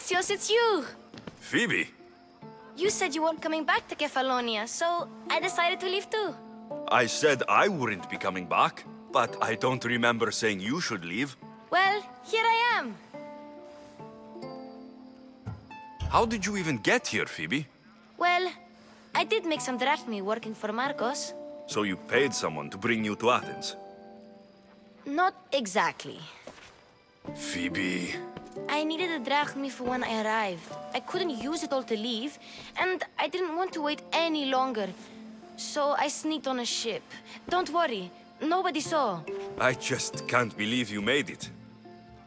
Gracios, it's you! Phoebe? You said you weren't coming back to Kefalonia, so I decided to leave too. I said I wouldn't be coming back, but I don't remember saying you should leave. Well, here I am. How did you even get here, Phoebe? Well, I did make some drachmi working for Marcos. So you paid someone to bring you to Athens? Not exactly. Phoebe... I needed a drachmi for when I arrived. I couldn't use it all to leave, and I didn't want to wait any longer. So I sneaked on a ship. Don't worry, nobody saw. I just can't believe you made it.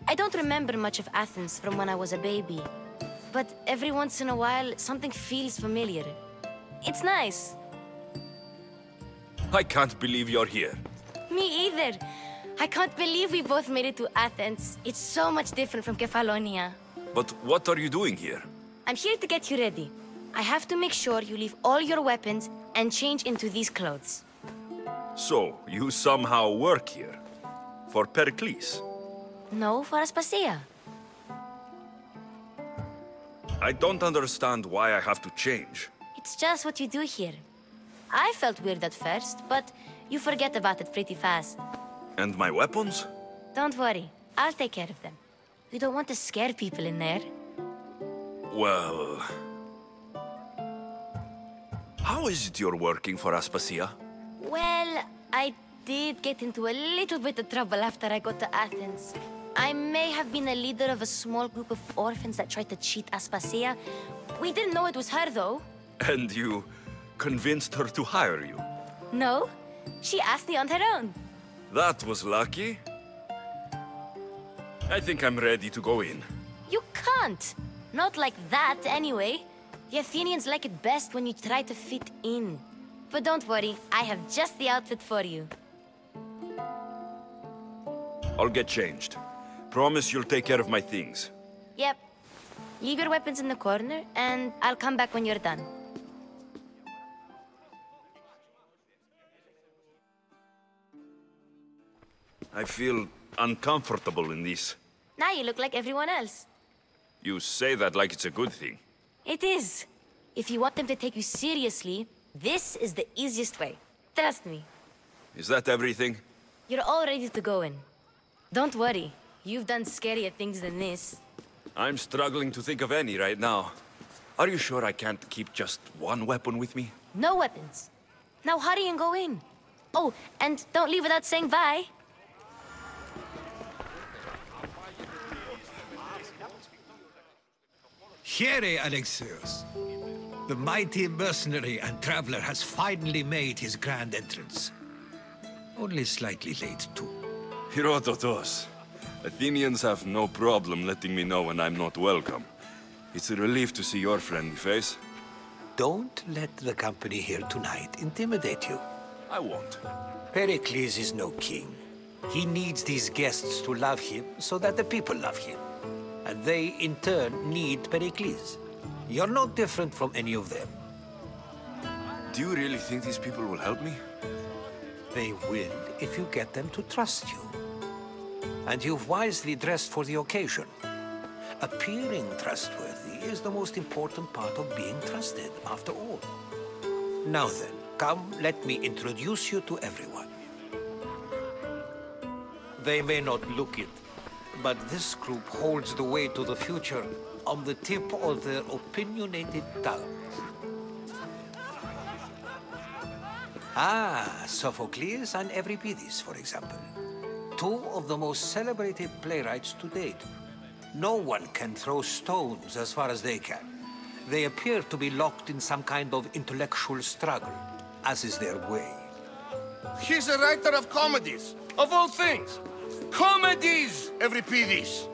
I don't remember much of Athens from when I was a baby. But every once in a while, something feels familiar. It's nice. I can't believe you're here. Me either. I can't believe we both made it to Athens. It's so much different from Kefalonia. But what are you doing here? I'm here to get you ready. I have to make sure you leave all your weapons and change into these clothes. So, you somehow work here? For Perikles? No, for Aspasia. I don't understand why I have to change. It's just what you do here. I felt weird at first, but you forget about it pretty fast. And my weapons? Don't worry, I'll take care of them. You don't want to scare people in there. Well... How is it you're working for Aspasia? Well, I did get into a little bit of trouble after I got to Athens. I may have been a leader of a small group of orphans that tried to cheat Aspasia. We didn't know it was her, though. And you convinced her to hire you? No, she asked me on her own. That was lucky. I think I'm ready to go in. You can't. Not like that, anyway. The Athenians like it best when you try to fit in. But don't worry, I have just the outfit for you. I'll get changed. Promise you'll take care of my things. Yep. Leave your weapons in the corner, and I'll come back when you're done. I feel uncomfortable in this. Now you look like everyone else. You say that like it's a good thing. It is. If you want them to take you seriously, this is the easiest way. Trust me. Is that everything? You're all ready to go in. Don't worry. You've done scarier things than this. I'm struggling to think of any right now. Are you sure I can't keep just one weapon with me? No weapons. Now hurry and go in. Oh, and don't leave without saying bye. Here, Alexios. The mighty mercenary and traveler has finally made his grand entrance. Only slightly late, too. Herodotos. Athenians have no problem letting me know when I'm not welcome. It's a relief to see your friendly face. Don't let the company here tonight intimidate you. I won't. Pericles is no king. He needs these guests to love him so that the people love him. And they, in turn, need Pericles. You're no different from any of them. Do you really think these people will help me? They will if you get them to trust you. And you've wisely dressed for the occasion. Appearing trustworthy is the most important part of being trusted, after all. Now then, come, let me introduce you to everyone. They may not look it, but this group holds the way to the future on the tip of their opinionated tongues. Ah, Sophocles and Euripides, for example. Two of the most celebrated playwrights to date. No one can throw stones as far as they can. They appear to be locked in some kind of intellectual struggle, as is their way. He's a writer of comedies, of all things. Comedies, Euripides!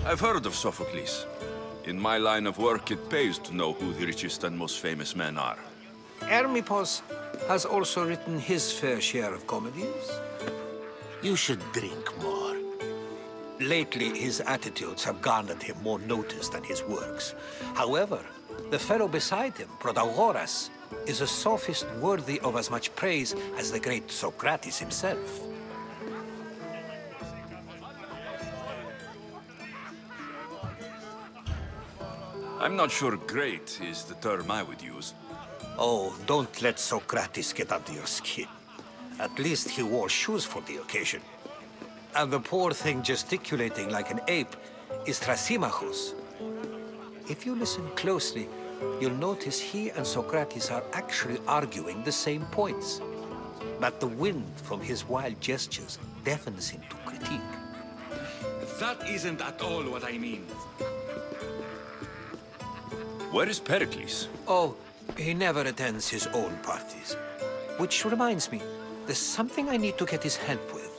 I've heard of Sophocles. In my line of work, it pays to know who the richest and most famous men are. Hermippos has also written his fair share of comedies. You should drink more. Lately, his attitudes have garnered him more notice than his works. However, the fellow beside him, Protagoras, is a sophist worthy of as much praise as the great Socrates himself. I'm not sure great is the term I would use. Oh, don't let Socrates get under your skin. At least he wore shoes for the occasion. And the poor thing gesticulating like an ape is Thrasymachus. If you listen closely, you'll notice he and Socrates are actually arguing the same points. But the wind from his wild gestures deafens him to critique. That isn't at all what I mean. Where is Perikles? Oh, he never attends his own parties. Which reminds me, there's something I need to get his help with.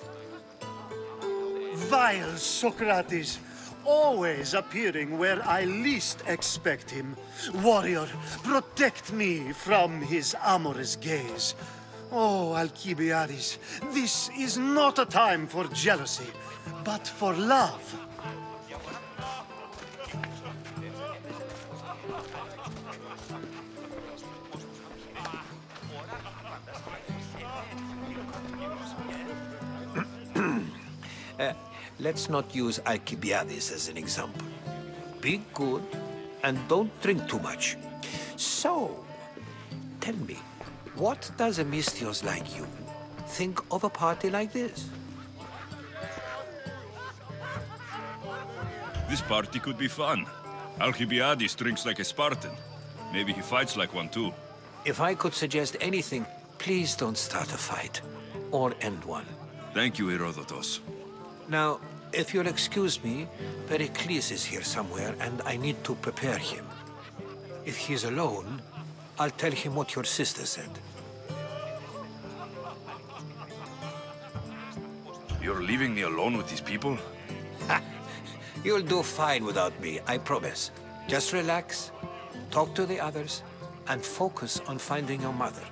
Vile Socrates, always appearing where I least expect him. Warrior, protect me from his amorous gaze. Oh, Alcibiades, this is not a time for jealousy, but for love. Let's not use Alcibiades as an example. Be good and don't drink too much. So, tell me, what does a Mystios like you think of a party like this? This party could be fun. Alcibiades drinks like a Spartan. Maybe he fights like one too. If I could suggest anything, please don't start a fight or end one. Thank you, Herodotus. Now, if you'll excuse me, Perikles is here somewhere, and I need to prepare him. If he's alone, I'll tell him what your sister said. You're leaving me alone with these people? You'll do fine without me, I promise. Just relax, talk to the others, and focus on finding your mother.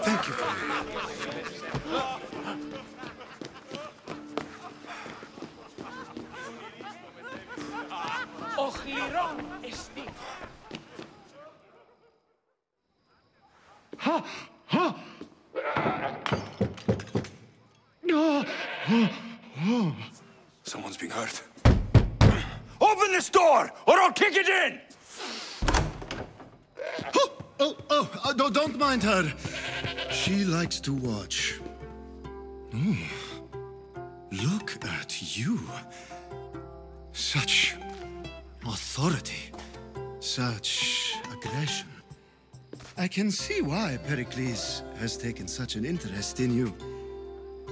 Thank you for your help. Someone's being hurt. Open this door, or I'll kick it in! Don't mind her. She likes to watch. Oh, look at you. Such authority. Such aggression. I can see why Pericles has taken such an interest in you.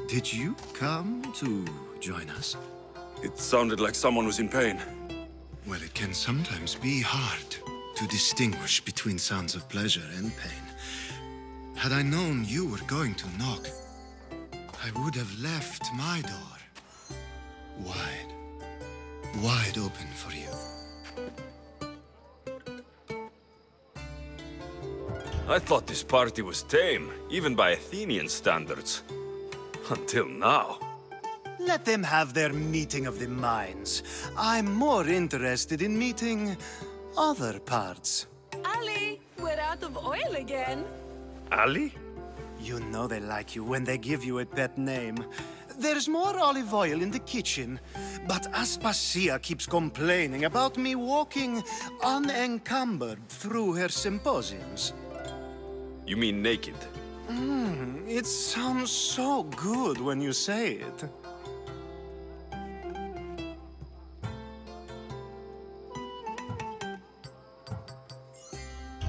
Did you come to join us? It sounded like someone was in pain. Well, it can sometimes be hard to distinguish between sounds of pleasure and pain. Had I known you were going to knock, I would have left my door wide open for you. I thought this party was tame, even by Athenian standards. Until now. Let them have their meeting of the minds. I'm more interested in meeting other parts. Ali, we're out of oil again. Ali? You know they like you when they give you a pet name. There's more olive oil in the kitchen, but Aspasia keeps complaining about me walking unencumbered through her symposiums. You mean naked? It sounds so good when you say it.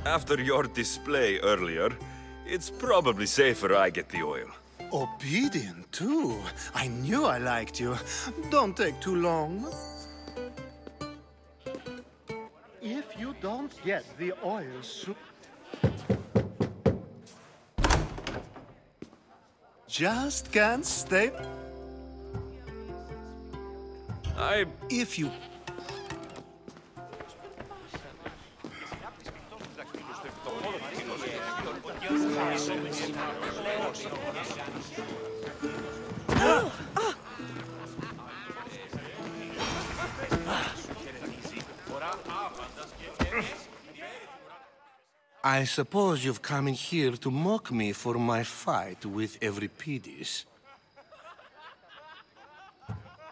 After your display earlier, it's probably safer I get the oil. Obedient, too. I knew I liked you. Don't take too long. If you don't get the oil soon... Just can't stay... If you... I suppose you've come in here to mock me for my fight with Euripides.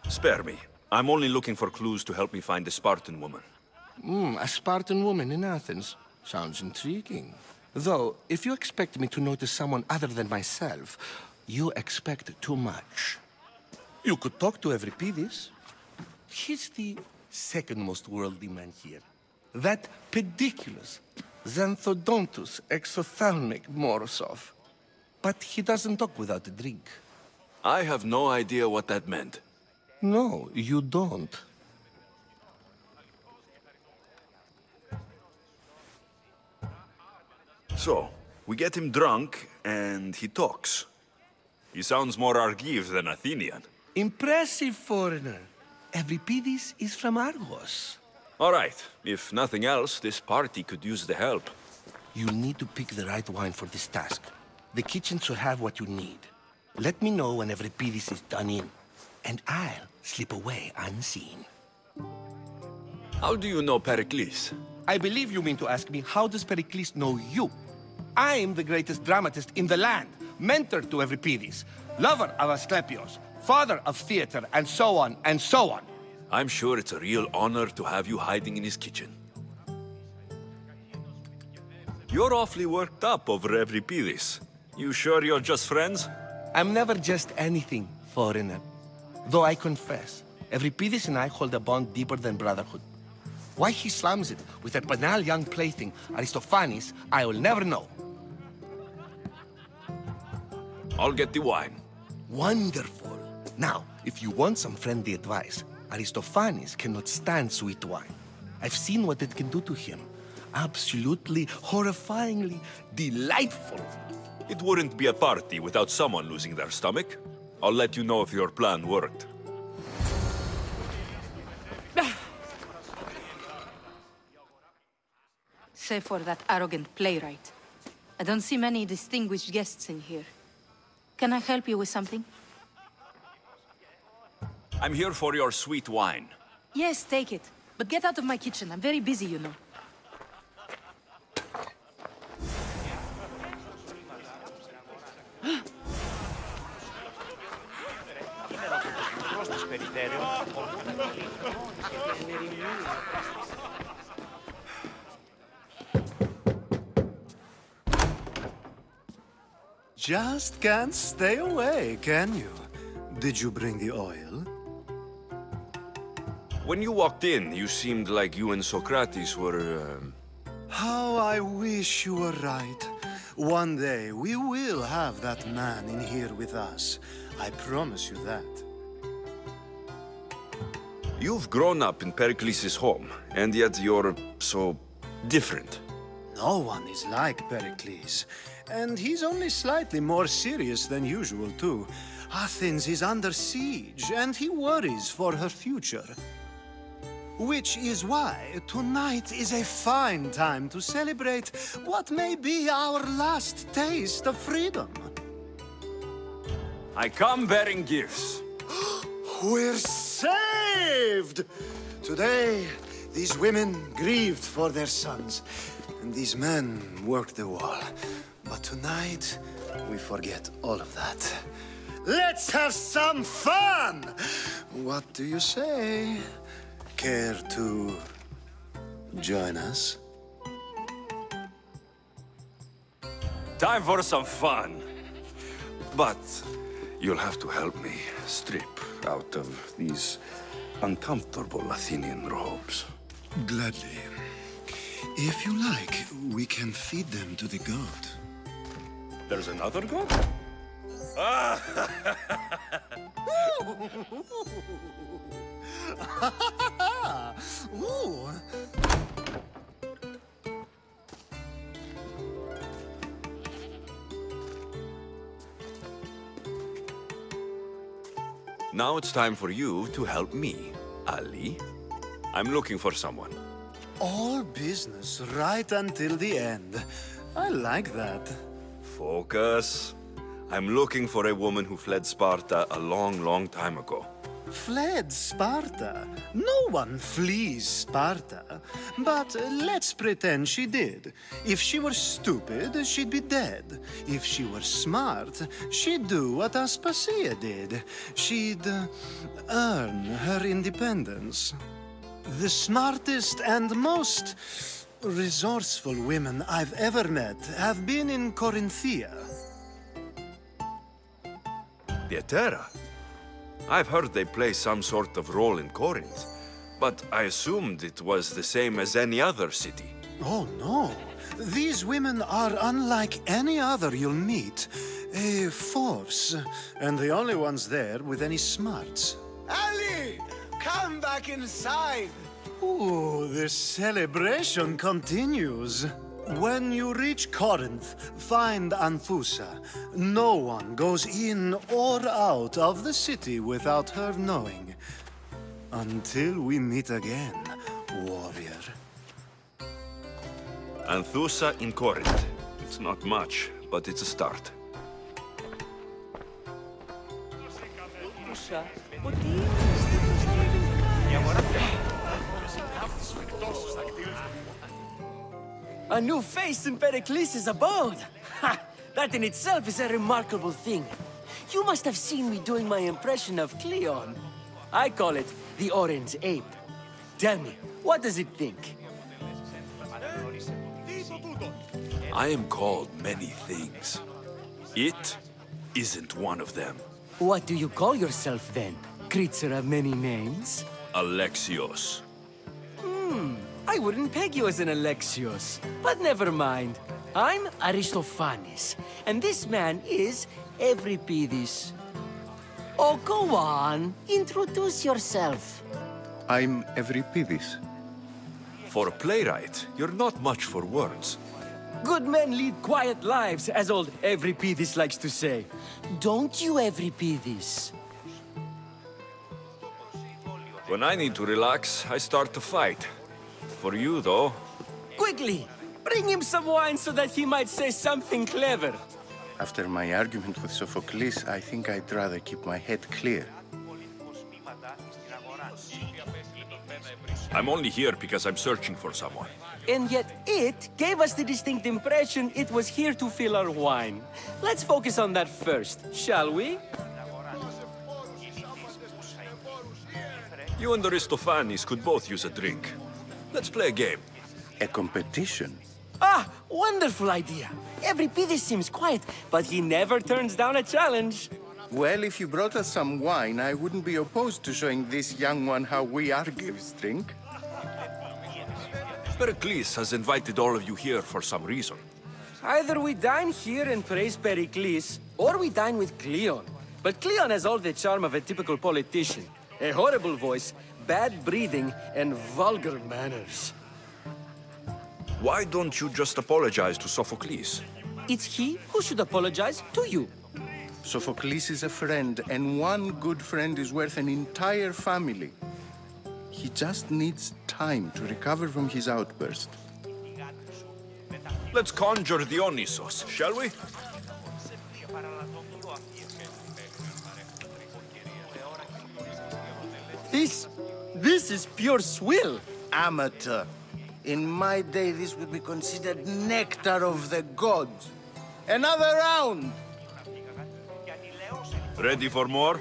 Spare me. I'm only looking for clues to help me find a Spartan woman. A Spartan woman in Athens. Sounds intriguing. Though, if you expect me to notice someone other than myself, you expect too much. You could talk to Euripides. He's the second most worldly man here. That pediculous Xanthodontus exophthalmic Morosov. But he doesn't talk without a drink. I have no idea what that meant. No, you don't. So, we get him drunk, and he talks. He sounds more Argive than Athenian. Impressive, foreigner. Euripides is from Argos. All right. If nothing else, this party could use the help. You'll need to pick the right wine for this task. The kitchen should have what you need. Let me know when Euripides is done in, and I'll slip away unseen. How do you know Perikles? I believe you mean to ask me, how does Perikles know you? I'm the greatest dramatist in the land, mentor to Euripides, lover of Asclepios, father of theater, and so on, and so on. I'm sure it's a real honor to have you hiding in his kitchen. You're awfully worked up over Euripides. You sure you're just friends? I'm never just anything, foreigner. Though I confess, Euripides and I hold a bond deeper than brotherhood. Why he slams it with a banal young plaything, Aristophanes, I will never know. I'll get the wine. Wonderful. Now, if you want some friendly advice, Aristophanes cannot stand sweet wine. I've seen what it can do to him. Absolutely, horrifyingly delightful. It wouldn't be a party without someone losing their stomach. I'll let you know if your plan worked. Save for that arrogant playwright. I don't see many distinguished guests in here. Can I help you with something? I'm here for your sweet wine. Yes, take it. But get out of my kitchen. I'm very busy, you know. Just can't stay away, can you? Did you bring the oil? When you walked in, you seemed like you and Socrates were, How I wish you were right. One day, we will have that man in here with us. I promise you that. You've grown up in Perikles' home, and yet you're so different. No one is like Perikles. And he's only slightly more serious than usual, too. Athens is under siege, and he worries for her future. Which is why tonight is a fine time to celebrate what may be our last taste of freedom. I come bearing gifts. We're saved! Today, these women grieved for their sons, and these men worked the wall. But tonight, we forget all of that. Let's have some fun! What do you say? Care to join us? Time for some fun. But you'll have to help me strip out of these uncomfortable Athenian robes. Gladly. If you like, we can feed them to the god. There's another god? Ooh. Now it's time for you to help me. Ali, I'm looking for someone. All business right until the end. I like that. Focus. I'm looking for a woman who fled Sparta a long, long time ago. Fled Sparta? No one flees Sparta. But let's pretend she did. If she were stupid, she'd be dead. If she were smart, she'd do what Aspasia did. She'd earn her independence. The smartest and most resourceful women I've ever met have been in Corinthia. The Etera? I've heard they play some sort of role in Corinth, but I assumed it was the same as any other city. Oh, no. These women are unlike any other you'll meet. A force, and the only ones there with any smarts. Ali! Come back inside! Ooh, the celebration continues. When you reach Corinth, find Anthusa. No one goes in or out of the city without her knowing. Until we meet again, warrior. Anthusa in Corinth. It's not much, but it's a start. A new face in Perikles' abode! Ha! That in itself is a remarkable thing. You must have seen me doing my impression of Cleon. I call it the Orange Ape. Tell me, what does it think? I am called many things. It isn't one of them. What do you call yourself then? Creature of many names? Alexios. I wouldn't peg you as an Alexios, but never mind. I'm Aristophanes, and this man is Euripides. Oh, go on. Introduce yourself. I'm Euripides. For a playwright, you're not much for words. Good men lead quiet lives, as old Euripides likes to say. Don't you, Euripides? When I need to relax, I start to fight. For you, though... Quickly! Bring him some wine so that he might say something clever. After my argument with Sophocles, I think I'd rather keep my head clear. I'm only here because I'm searching for someone. And yet it gave us the distinct impression it was here to fill our wine. Let's focus on that first, shall we? You and Aristophanes could both use a drink. Let's play a game. A competition? Ah, wonderful idea. Euripides seems quiet, but he never turns down a challenge. Well, if you brought us some wine, I wouldn't be opposed to showing this young one how we Argives drink. Perikles has invited all of you here for some reason. Either we dine here and praise Perikles, or we dine with Cleon. But Cleon has all the charm of a typical politician. A horrible voice, bad breeding, and vulgar manners. Why don't you just apologize to Sophocles? It's he who should apologize to you. Sophocles is a friend, and one good friend is worth an entire family. He just needs time to recover from his outburst. Let's conjure Dionysos, shall we? This is pure swill. Amateur. In my day, this would be considered nectar of the gods. Another round! Ready for more?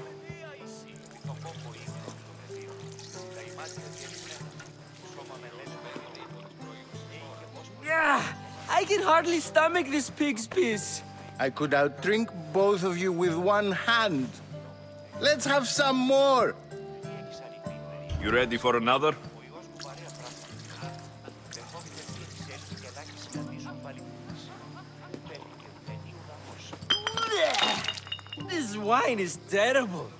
Yeah, I can hardly stomach this pig's piss. I could outdrink both of you with one hand. Let's have some more! You ready for another? This wine is terrible.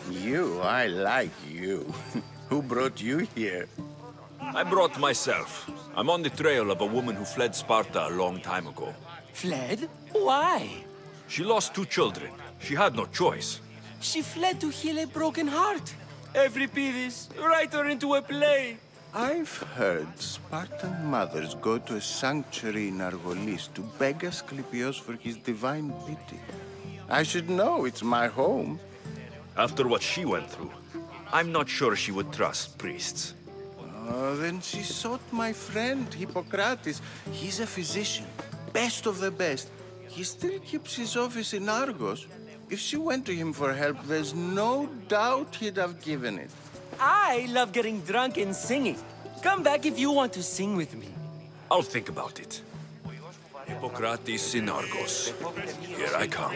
You, I like you. Who brought you here? I brought myself. I'm on the trail of a woman who fled Sparta a long time ago. Fled? Why? She lost 2 children. She had no choice. She fled to heal a broken heart. Euripides, write her into a play. I've heard Spartan mothers go to a sanctuary in Argolis to beg Asclepios for his divine pity. I should know, it's my home. After what she went through, I'm not sure she would trust priests. Oh, then she sought my friend, Hippocrates. He's a physician, best of the best. He still keeps his office in Argos. If she went to him for help, there's no doubt he'd have given it. I love getting drunk and singing. Come back if you want to sing with me. I'll think about it. Hippocrates in Argos. Here I come.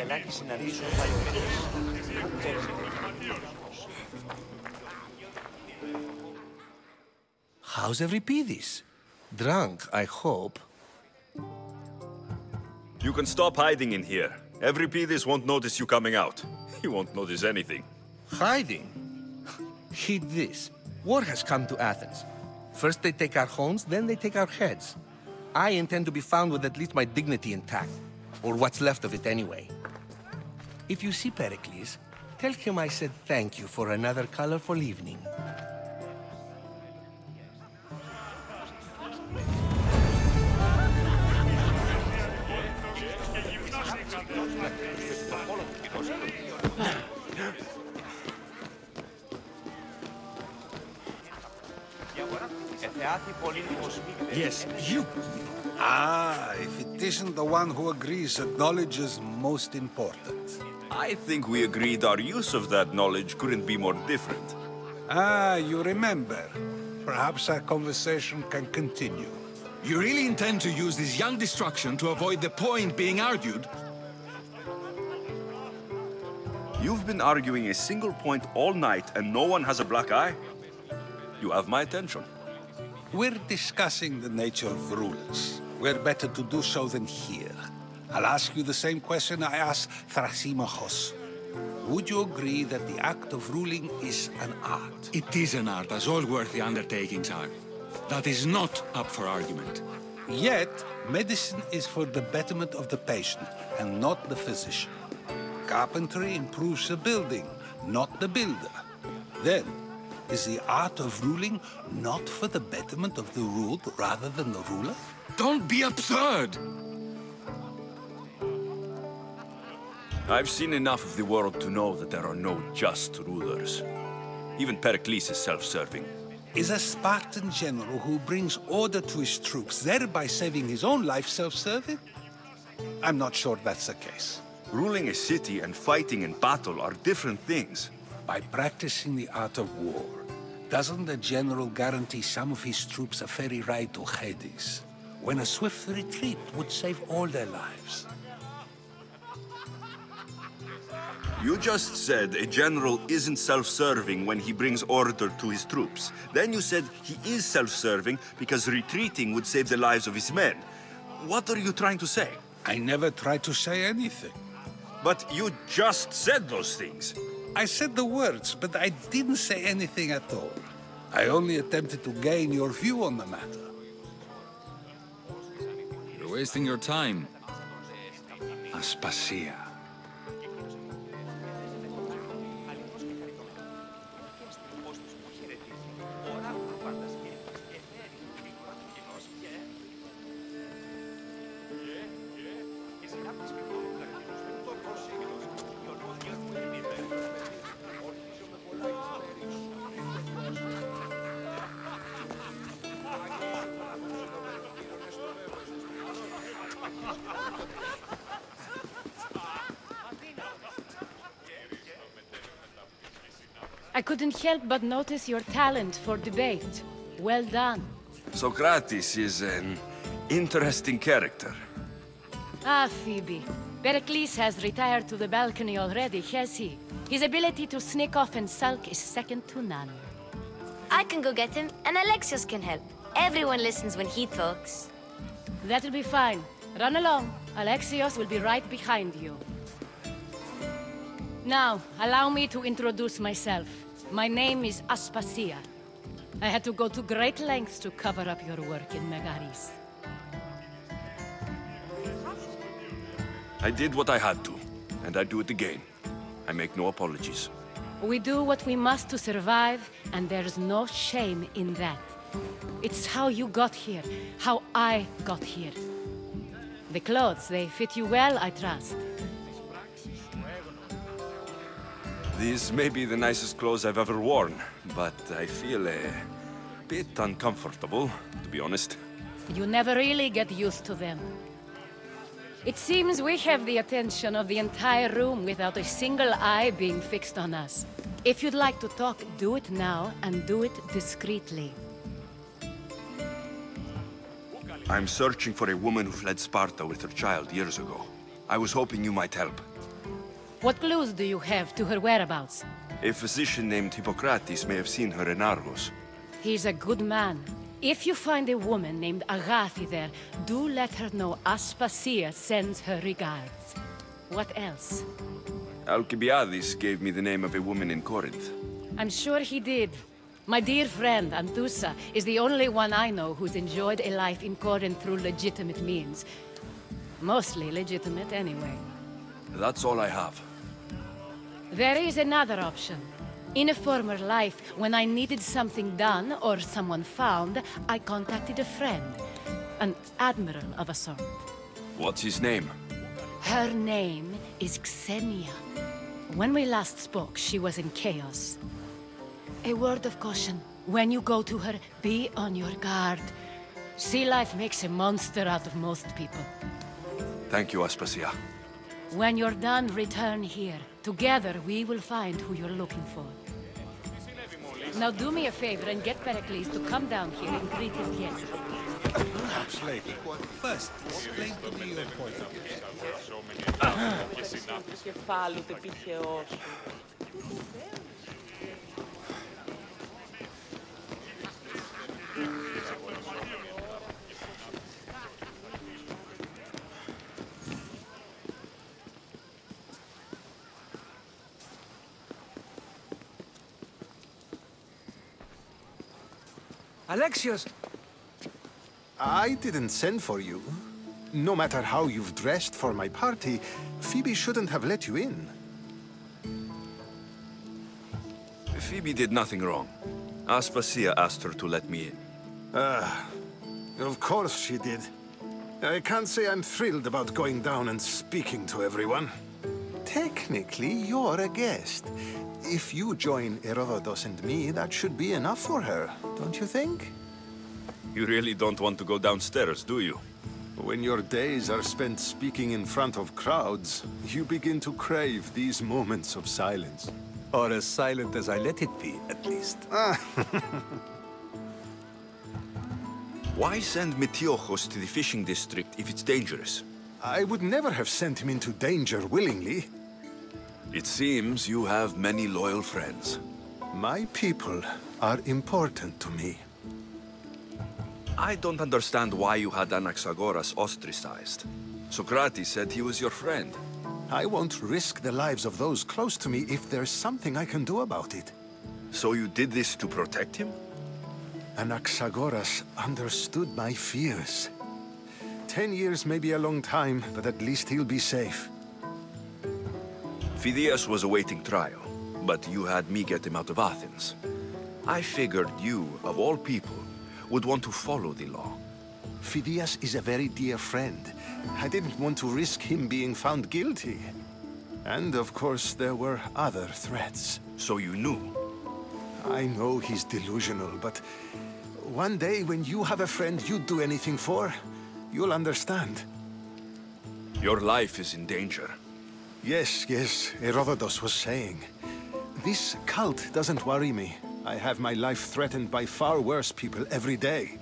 How's Euripides? Drunk, I hope. You can stop hiding in here. Euripides won't notice you coming out. He won't notice anything. Hiding? Heed this. War has come to Athens. First they take our homes, then they take our heads. I intend to be found with at least my dignity intact. Or what's left of it anyway. If you see Perikles, tell him I said thank you for another colorful evening. Yes, you. Ah, if it isn't the one who agrees that knowledge is most important. I think we agreed our use of that knowledge couldn't be more different. Ah, you remember. Perhaps our conversation can continue. You really intend to use this young destruction to avoid the point being argued? You've been arguing a single point all night and no one has a black eye? You have my attention. We're discussing the nature of rules. Where better to do so than here? I'll ask you the same question I asked Thrasymachos. Would you agree that the act of ruling is an art? It is an art, as all worthy undertakings are. That is not up for argument. Yet, medicine is for the betterment of the patient, and not the physician. Carpentry improves the building, not the builder. Then, is the art of ruling not for the betterment of the ruled rather than the ruler? Don't be absurd! I've seen enough of the world to know that there are no just rulers. Even Perikles is self-serving. Is a Spartan general who brings order to his troops, thereby saving his own life, self-serving? I'm not sure that's the case. Ruling a city and fighting in battle are different things. By practicing the art of war, doesn't the general guarantee some of his troops a ferry ride to Hades, when a swift retreat would save all their lives? You just said a general isn't self-serving when he brings order to his troops. Then you said he is self-serving because retreating would save the lives of his men. What are you trying to say? I never tried to say anything. But you just said those things. I said the words, but I didn't say anything at all. I only attempted to gain your view on the matter. You're wasting your time. Aspasia. I couldn't help but notice your talent for debate. Well done. Socrates is an interesting character. Ah, Phoebe. Perikles has retired to the balcony already, has he? His ability to sneak off and sulk is second to none. I can go get him, and Alexios can help. Everyone listens when he talks. That'll be fine. Run along. Alexios will be right behind you. Now, allow me to introduce myself. My name is Aspasia. I had to go to great lengths to cover up your work in Megaris. I did what I had to, and I'd do it again. I make no apologies. We do what we must to survive, and there's no shame in that. It's how you got here, how I got here. The clothes, they fit you well, I trust. These may be the nicest clothes I've ever worn, but I feel a bit uncomfortable, to be honest. You never really get used to them. It seems we have the attention of the entire room without a single eye being fixed on us. If you'd like to talk, do it now, and do it discreetly. I'm searching for a woman who fled Sparta with her child years ago. I was hoping you might help. What clues do you have to her whereabouts? A physician named Hippocrates may have seen her in Argos. He's a good man. If you find a woman named Agathi there, do let her know Aspasia sends her regards. What else? Alcibiades gave me the name of a woman in Corinth. I'm sure he did. My dear friend, Anthusa, is the only one I know who's enjoyed a life in Corinth through legitimate means. Mostly legitimate, anyway. That's all I have. There is another option. In a former life, when I needed something done or someone found, I contacted a friend. An admiral of a sort. What's his name? Her name is Xenia. When we last spoke, she was in chaos. A word of caution. When you go to her, be on your guard. Sea life makes a monster out of most people. Thank you, Aspasia. When you're done, return here. Together, we will find who you're looking for. Now do me a favor and get Perikles to come down here and greet his guests. Perhaps later. First, explain to me your point of Alexios! I didn't send for you. No matter how you've dressed for my party, Phoebe shouldn't have let you in. Phoebe did nothing wrong. Aspasia asked her to let me in. Of course she did. I can't say I'm thrilled about going down and speaking to everyone. Technically, you're a guest. If you join Herodotus and me, that should be enough for her, don't you think? You really don't want to go downstairs, do you? When your days are spent speaking in front of crowds, you begin to crave these moments of silence. Or as silent as I let it be, at least. Why send Metiochos to the fishing district if it's dangerous? I would never have sent him into danger willingly. It seems you have many loyal friends. My people are important to me. I don't understand why you had Anaxagoras ostracized. Socrates said he was your friend. I won't risk the lives of those close to me if there's something I can do about it. So you did this to protect him? Anaxagoras understood my fears. 10 years may be a long time, but at least he'll be safe. Phidias was awaiting trial, but you had me get him out of Athens. I figured you, of all people, would want to follow the law. Phidias is a very dear friend. I didn't want to risk him being found guilty. And of course, there were other threats. So you knew? I know he's delusional, but one day when you have a friend you'd do anything for, you'll understand. Your life is in danger. Yes, Herodotus was saying. This cult doesn't worry me. I have my life threatened by far worse people every day.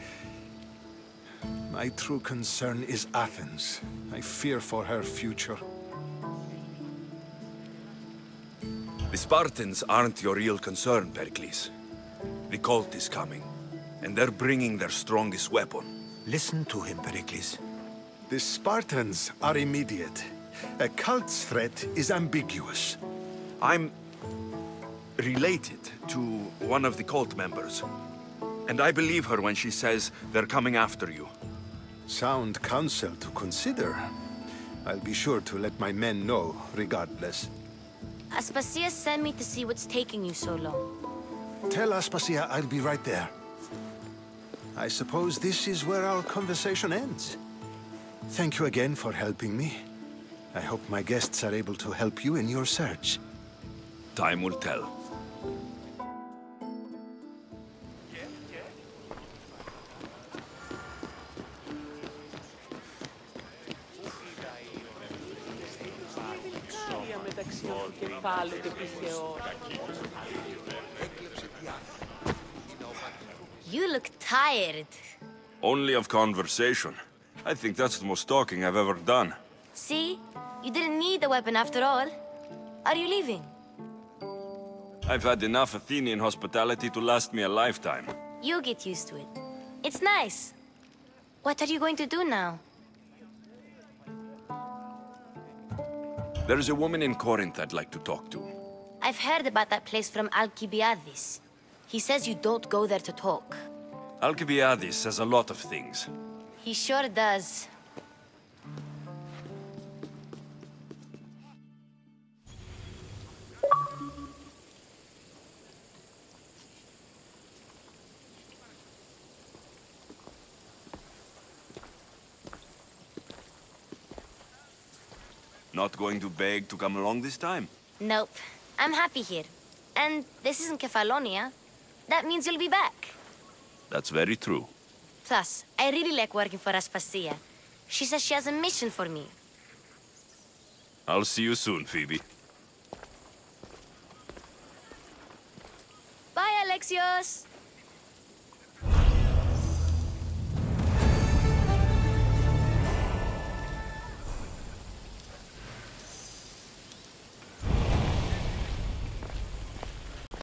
My true concern is Athens. I fear for her future. The Spartans aren't your real concern, Perikles. The cult is coming, and they're bringing their strongest weapon. Listen to him, Perikles. The Spartans are immediate. A cult's threat is ambiguous. I'm related to one of the cult members, and I believe her when she says they're coming after you. Sound counsel to consider. I'll be sure to let my men know, regardless. Aspasia sent me to see what's taking you so long. Tell Aspasia I'll be right there. I suppose this is where our conversation ends. Thank you again for helping me. I hope my guests are able to help you in your search. Time will tell. You look tired. Only of conversation. I think that's the most talking I've ever done. See? You didn't need the weapon after all. Are you leaving? I've had enough Athenian hospitality to last me a lifetime. You get used to it. It's nice. What are you going to do now? There's a woman in Corinth I'd like to talk to. I've heard about that place from Alcibiades. He says you don't go there to talk. Alcibiades says a lot of things. He sure does. Not going to beg to come along this time? Nope. I'm happy here. And this isn't Kefalonia. That means you'll be back. That's very true. Plus, I really like working for Aspasia. She says she has a mission for me. I'll see you soon, Phoebe. Bye, Alexios!